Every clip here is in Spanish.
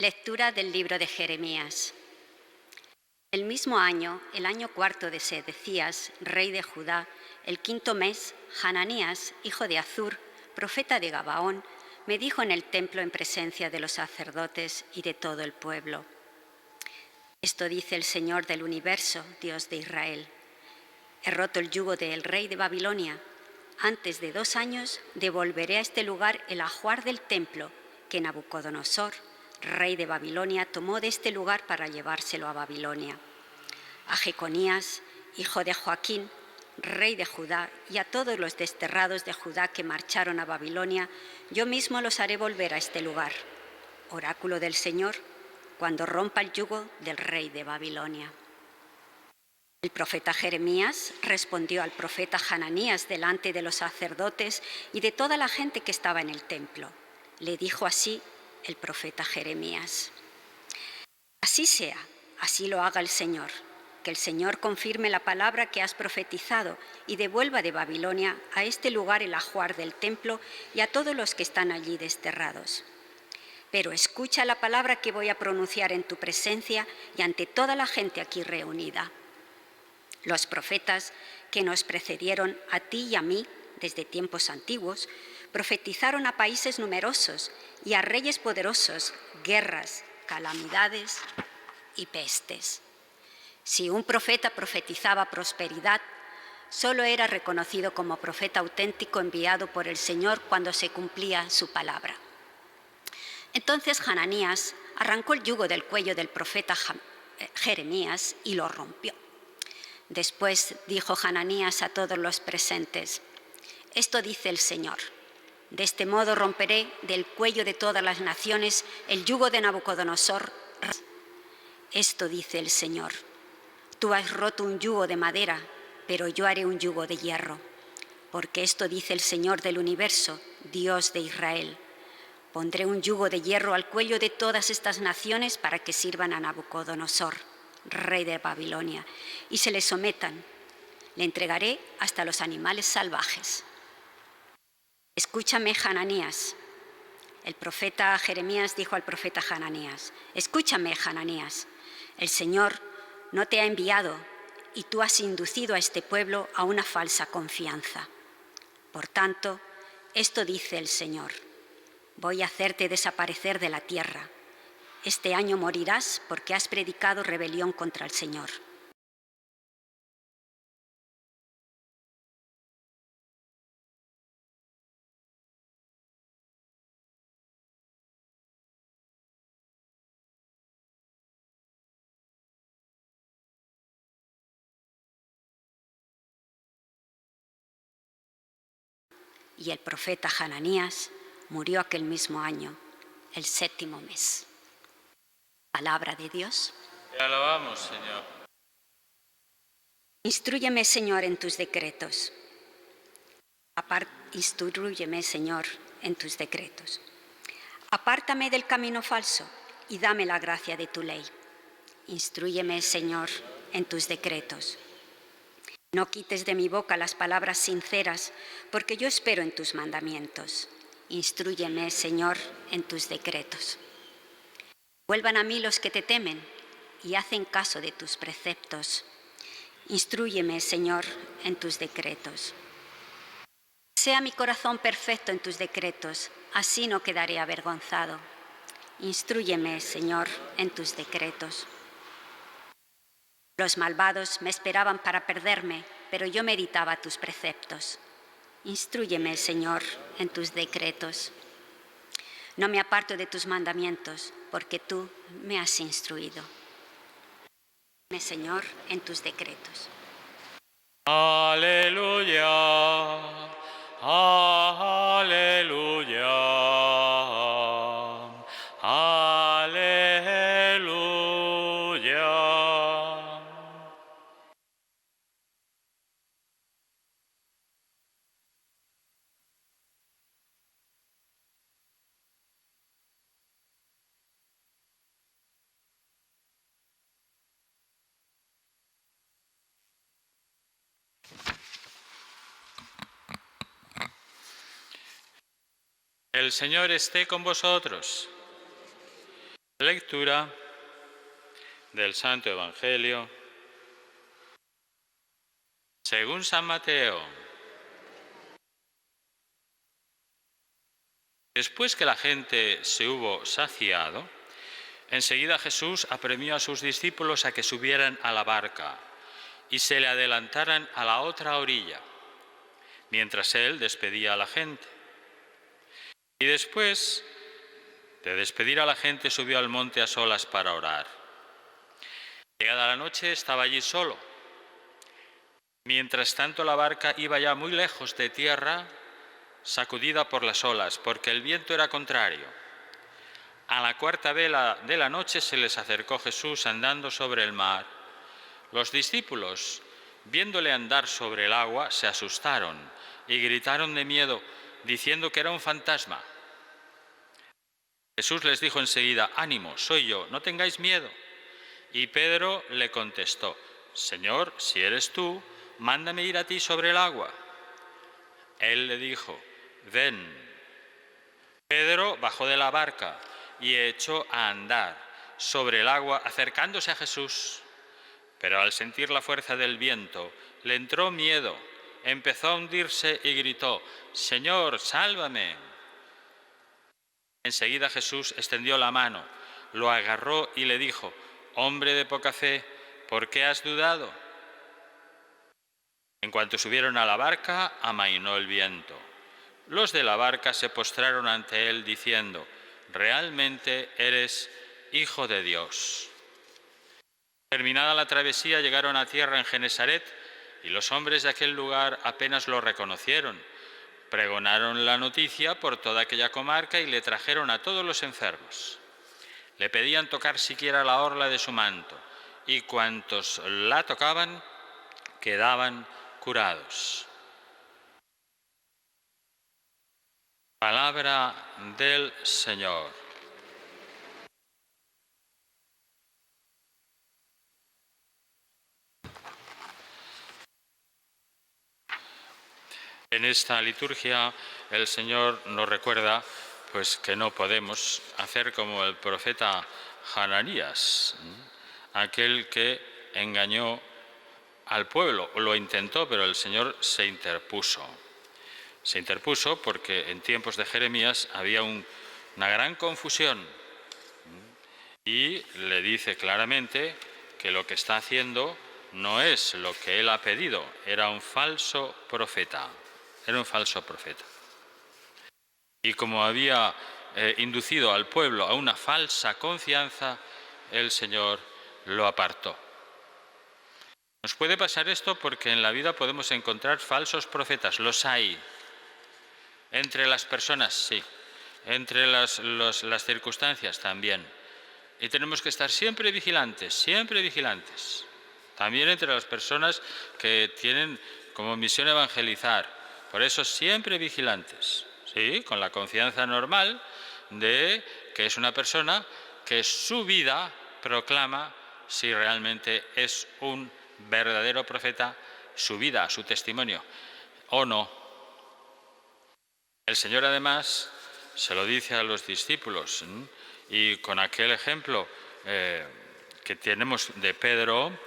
Lectura del libro de Jeremías. El mismo año, el año cuarto de Sedecías, rey de Judá, el quinto mes, Hananías, hijo de Azur, profeta de Gabaón, me dijo en el templo en presencia de los sacerdotes y de todo el pueblo: Esto dice el Señor del universo, Dios de Israel. He roto el yugo del rey de Babilonia. Antes de 2 años devolveré a este lugar el ajuar del templo que Nabucodonosor, rey de Babilonia, tomó de este lugar para llevárselo a Babilonia. A Jeconías, hijo de Joaquín, rey de Judá, y a todos los desterrados de Judá que marcharon a Babilonia, yo mismo los haré volver a este lugar. Oráculo del Señor, cuando rompa el yugo del rey de Babilonia. El profeta Jeremías respondió al profeta Hananías delante de los sacerdotes y de toda la gente que estaba en el templo. Le dijo así el profeta Jeremías: Así sea, así lo haga el Señor, que el Señor confirme la palabra que has profetizado y devuelva de Babilonia a este lugar el ajuar del templo y a todos los que están allí desterrados. Pero escucha la palabra que voy a pronunciar en tu presencia y ante toda la gente aquí reunida. Los profetas que nos precedieron a ti y a mí desde tiempos antiguos profetizaron a países numerosos y a reyes poderosos, guerras, calamidades y pestes. Si un profeta profetizaba prosperidad, solo era reconocido como profeta auténtico enviado por el Señor cuando se cumplía su palabra. Entonces Hananías arrancó el yugo del cuello del profeta Jeremías y lo rompió. Después dijo Hananías a todos los presentes: Esto dice el Señor: de este modo romperé del cuello de todas las naciones el yugo de Nabucodonosor. Esto dice el Señor: Tú has roto un yugo de madera, pero yo haré un yugo de hierro. Porque esto dice el Señor del universo, Dios de Israel: Pondré un yugo de hierro al cuello de todas estas naciones para que sirvan a Nabucodonosor, rey de Babilonia, y se le sometan. Le entregaré hasta los animales salvajes. Escúchame, Hananías. El profeta Jeremías dijo al profeta Hananías: Escúchame, Hananías. El Señor no te ha enviado y tú has inducido a este pueblo a una falsa confianza. Por tanto, esto dice el Señor: Voy a hacerte desaparecer de la tierra. Este año morirás porque has predicado rebelión contra el Señor. Y el profeta Hananías murió aquel mismo año, el 7º mes. Palabra de Dios. Te alabamos, Señor. Instrúyeme, Señor, en tus decretos. Instrúyeme, Señor, en tus decretos. Apártame del camino falso y dame la gracia de tu ley. Instrúyeme, Señor, en tus decretos. No quites de mi boca las palabras sinceras, porque yo espero en tus mandamientos. Instrúyeme, Señor, en tus decretos. Vuelvan a mí los que te temen y hacen caso de tus preceptos. Instrúyeme, Señor, en tus decretos. Sea mi corazón perfecto en tus decretos, así no quedaré avergonzado. Instrúyeme, Señor, en tus decretos. Los malvados me esperaban para perderme, pero yo meditaba tus preceptos. Instrúyeme, Señor, en tus decretos. No me aparto de tus mandamientos, porque tú me has instruido. Señor, en tus decretos. Aleluya, aleluya, aleluya. El Señor esté con vosotros. Lectura del Santo Evangelio según San Mateo. Después que la gente se hubo saciado, enseguida Jesús apremió a sus discípulos a que subieran a la barca y se le adelantaran a la otra orilla, mientras él despedía a la gente. Y después de despedir a la gente, subió al monte a solas para orar. Llegada la noche, estaba allí solo. Mientras tanto, la barca iba ya muy lejos de tierra, sacudida por las olas, porque el viento era contrario. A la cuarta vela de la noche se les acercó Jesús andando sobre el mar. Los discípulos, viéndole andar sobre el agua, se asustaron y gritaron de miedo, diciendo que era un fantasma. Jesús les dijo enseguida: «Ánimo, soy yo, no tengáis miedo». Y Pedro le contestó: «Señor, si eres tú, mándame ir a ti sobre el agua». Él le dijo: «Ven». Pedro bajó de la barca y echó a andar sobre el agua acercándose a Jesús. Pero al sentir la fuerza del viento, le entró miedo, empezó a hundirse y gritó: «Señor, sálvame». Enseguida Jesús extendió la mano, lo agarró y le dijo: «Hombre de poca fe, ¿por qué has dudado?». En cuanto subieron a la barca, amainó el viento. Los de la barca se postraron ante él diciendo: «Realmente eres Hijo de Dios». Terminada la travesía, llegaron a tierra en Genesaret, y los hombres de aquel lugar apenas lo reconocieron. Pregonaron la noticia por toda aquella comarca y le trajeron a todos los enfermos. Le pedían tocar siquiera la orla de su manto, y cuantos la tocaban quedaban curados. Palabra del Señor. En esta liturgia el Señor nos recuerda pues que no podemos hacer como el profeta Hananías, aquel que engañó al pueblo, lo intentó, pero el Señor se interpuso. Se interpuso porque en tiempos de Jeremías había una gran confusión y le dice claramente que lo que está haciendo no es lo que él ha pedido, era un falso profeta. Era un falso profeta. Y como había inducido al pueblo a una falsa confianza, el Señor lo apartó. Nos puede pasar esto porque en la vida podemos encontrar falsos profetas, los hay. Entre las personas, sí. Entre las circunstancias también. Y tenemos que estar siempre vigilantes, también entre las personas que tienen como misión evangelizar. Por eso siempre vigilantes, ¿sí? Con la confianza normal de que es una persona que su vida proclama si realmente es un verdadero profeta, su vida, su testimonio, o no. El Señor además se lo dice a los discípulos, y con aquel ejemplo que tenemos de Pedro,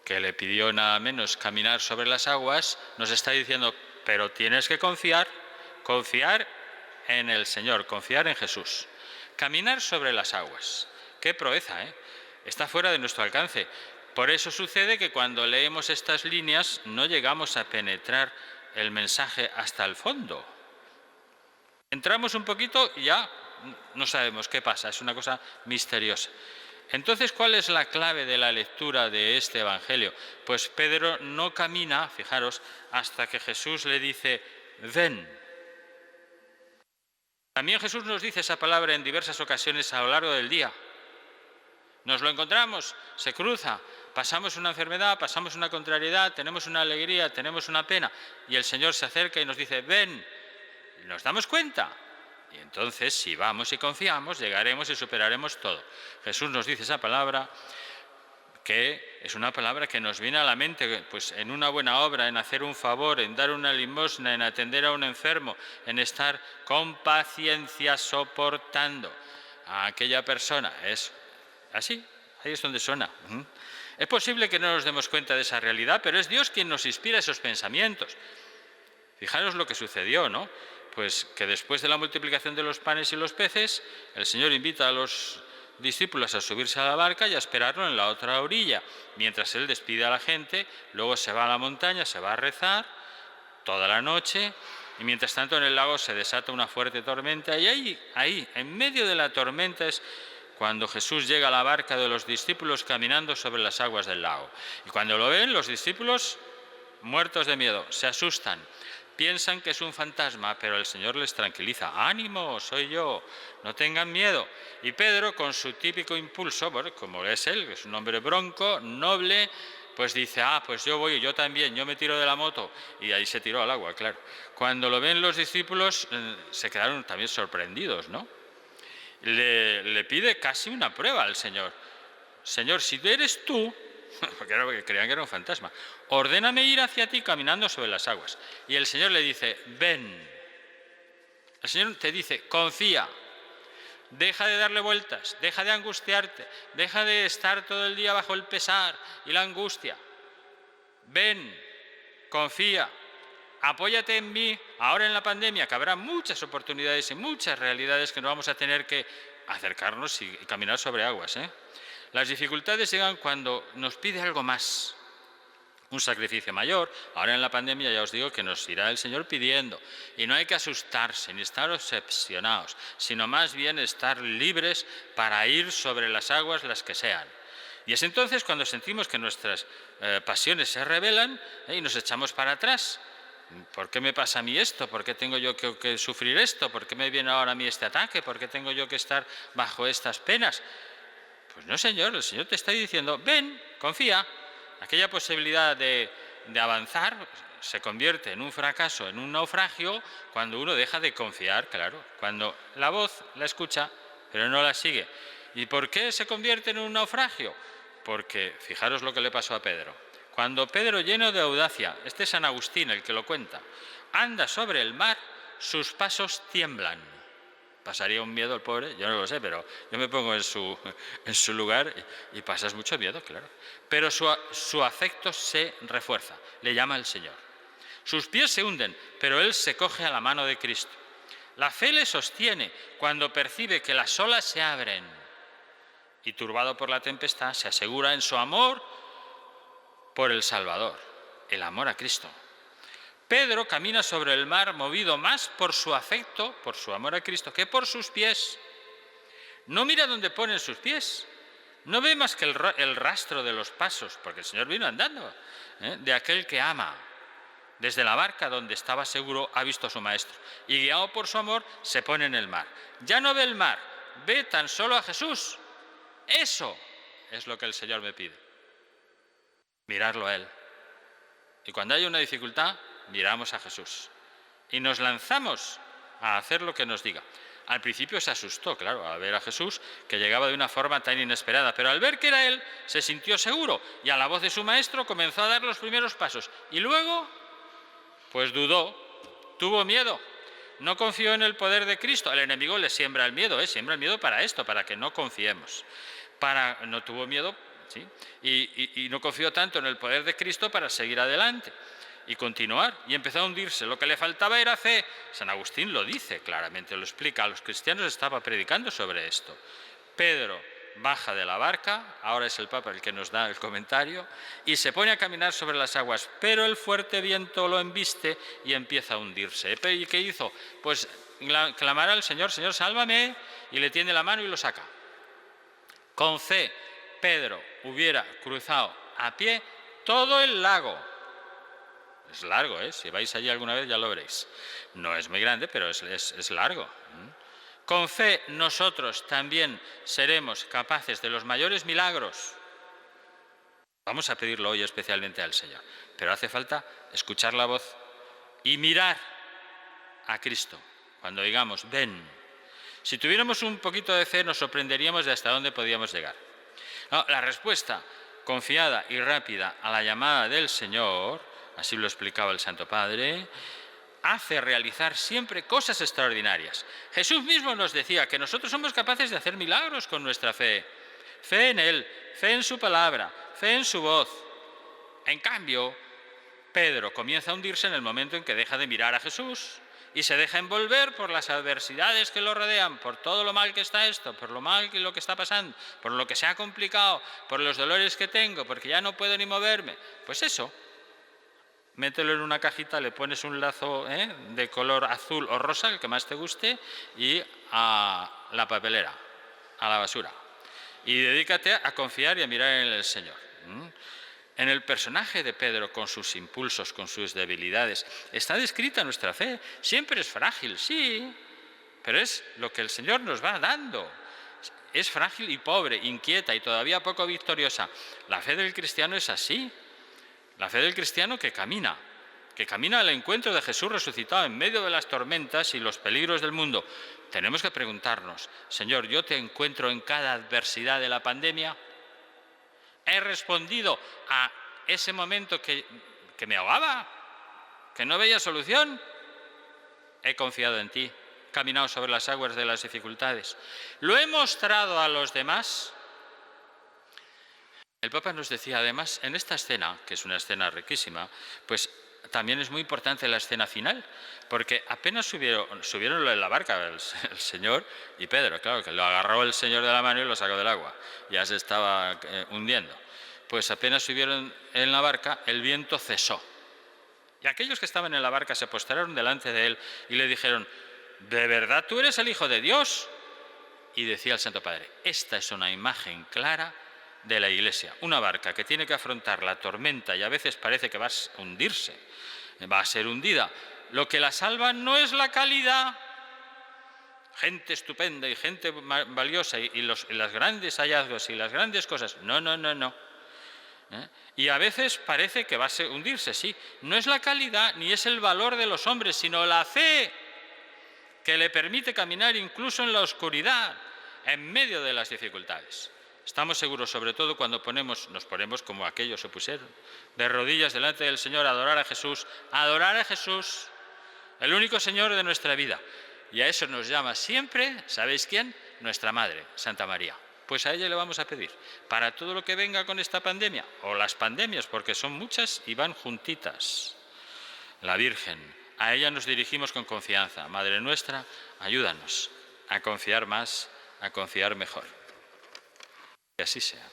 que le pidió nada menos caminar sobre las aguas, nos está diciendo: pero tienes que confiar en el Señor, confiar en Jesús. Caminar sobre las aguas. Qué proeza, ¿eh? Está fuera de nuestro alcance. Por eso sucede que cuando leemos estas líneas no llegamos a penetrar el mensaje hasta el fondo. Entramos un poquito y ya no sabemos qué pasa, es una cosa misteriosa. Entonces, ¿cuál es la clave de la lectura de este Evangelio? Pues Pedro no camina, fijaros, hasta que Jesús le dice: «Ven». También Jesús nos dice esa palabra en diversas ocasiones a lo largo del día. Nos lo encontramos, se cruza, pasamos una enfermedad, pasamos una contrariedad, tenemos una alegría, tenemos una pena, y el Señor se acerca y nos dice: «Ven». ¿Nos damos cuenta? Y entonces, si vamos y confiamos, llegaremos y superaremos todo. Jesús nos dice esa palabra, que es una palabra que nos viene a la mente pues, en una buena obra, en hacer un favor, en dar una limosna, en atender a un enfermo, en estar con paciencia soportando. a aquella persona. Es así, ahí es donde suena. Es posible que no nos demos cuenta de esa realidad, pero es Dios quien nos inspira esos pensamientos. Fijaros lo que sucedió, ¿no? Pues que después de la multiplicación de los panes y los peces, el Señor invita a los discípulos a subirse a la barca y a esperarlo en la otra orilla, mientras Él despide a la gente, luego se va a la montaña, se va a rezar toda la noche, y mientras tanto en el lago se desata una fuerte tormenta, y ahí, en medio de la tormenta es cuando Jesús llega a la barca de los discípulos caminando sobre las aguas del lago. Y cuando lo ven, los discípulos, muertos de miedo, se asustan, piensan que es un fantasma, pero el Señor les tranquiliza. ánimo, soy yo, no tengan miedo. Y Pedro, con su típico impulso, bueno, como es él, que es un hombre bronco, noble, pues dice, pues yo voy, yo también, yo me tiro de la moto. Y ahí se tiró al agua, claro. Cuando lo ven los discípulos, se quedaron también sorprendidos, ¿no? Le pide casi una prueba al Señor. Señor, si eres tú, porque creían que era un fantasma, ordéname ir hacia ti caminando sobre las aguas. Y el Señor le dice, ven. El Señor te dice, confía. Deja de darle vueltas, deja de angustiarte, deja de estar todo el día bajo el pesar y la angustia. Ven, confía, apóyate en mí. Ahora en la pandemia, que habrá muchas oportunidades y muchas realidades que nos vamos a tener que acercarnos y caminar sobre aguas, Las dificultades llegan cuando nos pide algo más, un sacrificio mayor. Ahora en la pandemia ya os digo que nos irá el Señor pidiendo, y no hay que asustarse ni estar obsesionados, sino más bien estar libres para ir sobre las aguas las que sean. Y es entonces cuando sentimos que nuestras pasiones se rebelan y nos echamos para atrás. ¿Por qué me pasa a mí esto? ¿Por qué tengo yo que sufrir esto? ¿Por qué me viene ahora a mí este ataque? ¿Por qué tengo yo que estar bajo estas penas? Pues no, Señor, el Señor te está diciendo, ven, confía. Aquella posibilidad de avanzar se convierte en un fracaso, en un naufragio, cuando uno deja de confiar, claro, cuando la voz la escucha, pero no la sigue. ¿Y por qué se convierte en un naufragio? Porque fijaros lo que le pasó a Pedro. Cuando Pedro, lleno de audacia, este es San Agustín el que lo cuenta, anda sobre el mar, sus pasos tiemblan. ¿Pasaría un miedo el pobre? Yo no lo sé, pero yo me pongo en su lugar y pasas mucho miedo, claro. Pero su afecto se refuerza, le llama al Señor. Sus pies se hunden, pero él se coge a la mano de Cristo. La fe le sostiene cuando percibe que las olas se abren. Y turbado por la tempestad, se asegura en su amor por el Salvador, el amor a Cristo. Pedro camina sobre el mar movido más por su afecto, por su amor a Cristo, que por sus pies. No mira dónde ponen sus pies, no ve más que el rastro de los pasos, porque el Señor vino andando, de aquel que ama. Desde la barca donde estaba seguro ha visto a su maestro, y guiado por su amor se pone en el mar. Ya no ve el mar, ve tan solo a Jesús. Eso es lo que el Señor me pide, mirarlo a Él. Y cuando hay una dificultad, miramos a Jesús y nos lanzamos a hacer lo que nos diga. Al principio se asustó, claro, al ver a Jesús que llegaba de una forma tan inesperada, pero al ver que era Él, se sintió seguro y a la voz de su maestro comenzó a dar los primeros pasos. Y luego, pues dudó, tuvo miedo, no confió en el poder de Cristo. El enemigo le siembra el miedo, siembra el miedo para esto, para que no confiemos. No tuvo miedo, ¿sí? Y no confió tanto en el poder de Cristo para seguir adelante y continuar, y empezó a hundirse. Lo que le faltaba era fe. San Agustín lo dice claramente, lo explica. A los cristianos estaba predicando sobre esto. Pedro baja de la barca, ahora es el Papa el que nos da el comentario, y se pone a caminar sobre las aguas, pero el fuerte viento lo embiste y empieza a hundirse. ¿Y qué hizo? Pues clamar al Señor, Señor, sálvame, y le tiende la mano y lo saca. Con fe, Pedro hubiera cruzado a pie todo el lago. Es largo, si vais allí alguna vez ya lo veréis. No es muy grande, pero es largo. Con fe nosotros también seremos capaces de los mayores milagros. Vamos a pedirlo hoy especialmente al Señor, pero hace falta escuchar la voz y mirar a Cristo cuando digamos, ven. Si tuviéramos un poquito de fe nos sorprenderíamos de hasta dónde podíamos llegar. No, la respuesta confiada y rápida a la llamada del Señor, así lo explicaba el Santo Padre, hace realizar siempre cosas extraordinarias. Jesús mismo nos decía que nosotros somos capaces de hacer milagros con nuestra fe. Fe en Él, fe en su palabra, fe en su voz. En cambio, Pedro comienza a hundirse en el momento en que deja de mirar a Jesús y se deja envolver por las adversidades que lo rodean, por todo lo mal que está esto, por lo mal que lo que está pasando, por lo que se ha complicado, por los dolores que tengo, porque ya no puedo ni moverme. Pues eso, mételo en una cajita, le pones un lazo de color azul o rosa, el que más te guste, y a la papelera, a la basura. Y dedícate a confiar y a mirar en el Señor. En el personaje de Pedro, con sus impulsos, con sus debilidades, está descrita nuestra fe. Siempre es frágil, sí, pero es lo que el Señor nos va dando. Es frágil y pobre, inquieta y todavía poco victoriosa. La fe del cristiano es así. La fe del cristiano que camina al encuentro de Jesús resucitado en medio de las tormentas y los peligros del mundo. Tenemos que preguntarnos, Señor, ¿yo te encuentro en cada adversidad de la pandemia? ¿He respondido a ese momento que me ahogaba, que no veía solución? He confiado en ti, he caminado sobre las aguas de las dificultades. ¿Lo he mostrado a los demás? El Papa nos decía además, en esta escena, que es una escena riquísima, pues también es muy importante la escena final, porque apenas subieron en la barca el Señor y Pedro, claro, que lo agarró el Señor de la mano y lo sacó del agua, ya se estaba hundiendo. Pues apenas subieron en la barca, el viento cesó. Y aquellos que estaban en la barca se postraron delante de él y le dijeron, ¿de verdad tú eres el Hijo de Dios? Y decía el Santo Padre, esta es una imagen clara de la Iglesia, una barca que tiene que afrontar la tormenta y a veces parece que va a hundirse, va a ser hundida. Lo que la salva no es la calidad, gente estupenda y gente valiosa y los grandes hallazgos y las grandes cosas, no. Y a veces parece que va a hundirse, sí. No es la calidad ni es el valor de los hombres, sino la fe que le permite caminar incluso en la oscuridad, en medio de las dificultades. Estamos seguros, sobre todo cuando nos ponemos como aquellos se pusieron, de rodillas delante del Señor, a adorar a Jesús, el único Señor de nuestra vida. Y a eso nos llama siempre, ¿sabéis quién? Nuestra Madre, Santa María. Pues a ella le vamos a pedir, para todo lo que venga con esta pandemia, o las pandemias, porque son muchas y van juntitas. La Virgen, a ella nos dirigimos con confianza. Madre nuestra, ayúdanos a confiar más, a confiar mejor. Que así sea.